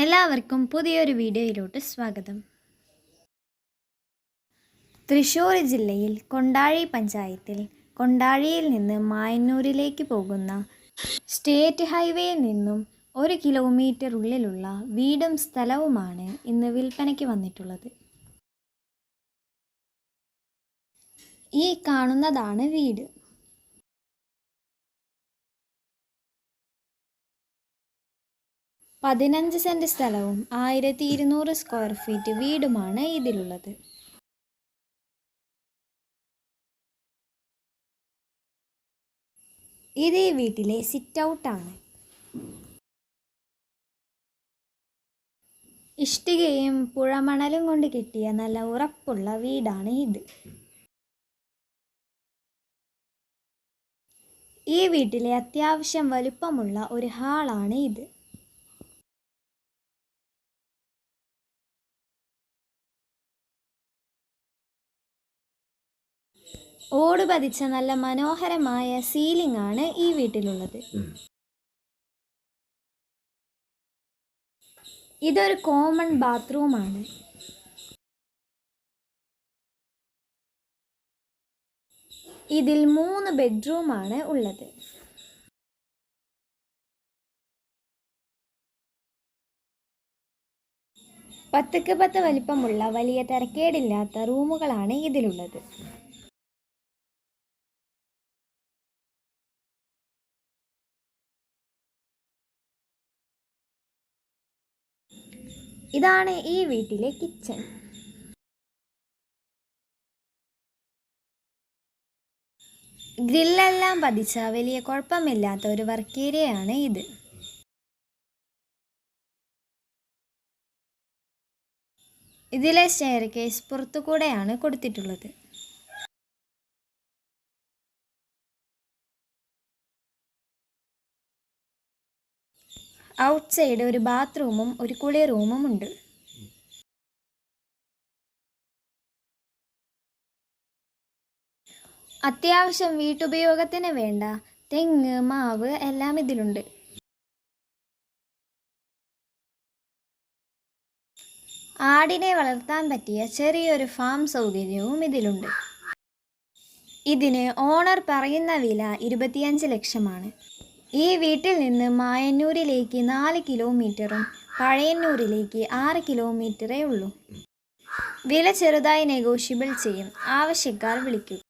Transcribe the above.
എല്ലാവർക്കും പുതിയൊരു വീഡിയോയിലോട്ട് സ്വാഗതം. തൃശ്ശൂർ ജില്ലയിൽ കൊണ്ടാഴി പഞ്ചായത്തിൽ കൊണ്ടാഴിയിൽ നിന്ന് മായന്നൂരിലേക്ക് പോകുന്ന സ്റ്റേറ്റ് ഹൈവേയിൽ നിന്നും 1 കിലോമീറ്റർ ഉള്ളിലുള്ള വീടും സ്ഥലവുമാണ് ഇന്ന് വിൽപ്പനയ്ക്ക് വന്നിട്ടുള്ളത്. ഈ കാണുന്നതാണ് വീട്. പതിനഞ്ച് സെൻറ് സ്ഥലവും 1200 സ്ക്വയർ ഫീറ്റ് വീടുമാണ് ഇതിലുള്ളത്. ഇത് ഈ വീട്ടിലെ സിറ്റ് ഔട്ടാണ്. ഇഷ്ടികയും പുഴമണലും കൊണ്ട് കെട്ടിയ നല്ല ഉറപ്പുള്ള വീടാണ് ഇത്. ഈ വീട്ടിലെ അത്യാവശ്യം വലുപ്പമുള്ള ഒരു ഹാളാണ് ഇത്. ഓട് പതിച്ച നല്ല മനോഹരമായ സീലിംഗ് ആണ് ഈ വീട്ടിലുള്ളത്. ഇതൊരു കോമൺ ബാത്റൂമാണ്. ഇതിൽ 3 ബെഡ്റൂമാണ് ഉള്ളത്. പത്തുക്ക് 10 വലിപ്പമുള്ള വലിയ തരക്കേടില്ലാത്ത റൂമുകളാണ് ഇതിലുള്ളത്. ഇതാണ് ഈ വീട്ടിലെ കിച്ചൺ. ഗ്രില്ലെല്ലാം പതിച്ച വലിയ കുഴപ്പമില്ലാത്ത ഒരു വർക്ക് ഏരിയയാണ് ഇത്. ഇതിലെ സ്റ്റെയർ കേസ് പുറത്തുകൂടെയാണ് കൊടുത്തിട്ടുള്ളത്. ഔട്ട് സൈഡ് ഒരു ബാത്റൂമും ഒരു കുളി റൂമും ഉണ്ട്. അത്യാവശ്യം വീട്ടുപയോഗത്തിന് വേണ്ട തെങ്ങ്, മാവ് എല്ലാം ഇതിലുണ്ട്. ആടിനെ വളർത്താൻ പറ്റിയ ചെറിയൊരു ഫാം സൗകര്യവും ഇതിലുണ്ട്. ഇതിന് ഓണർ പറയുന്ന വില 25 ലക്ഷമാണ്. ഈ വീട്ടിൽ നിന്ന് മായന്നൂരിലേക്ക് 4 കിലോമീറ്ററും പഴയന്നൂരിലേക്ക് 6 കിലോമീറ്ററേ ഉള്ളൂ. വില ചെറുതായി നെഗോഷ്യബിൾ ചെയ്യും. ആവശ്യക്കാർ വിളിക്കുക.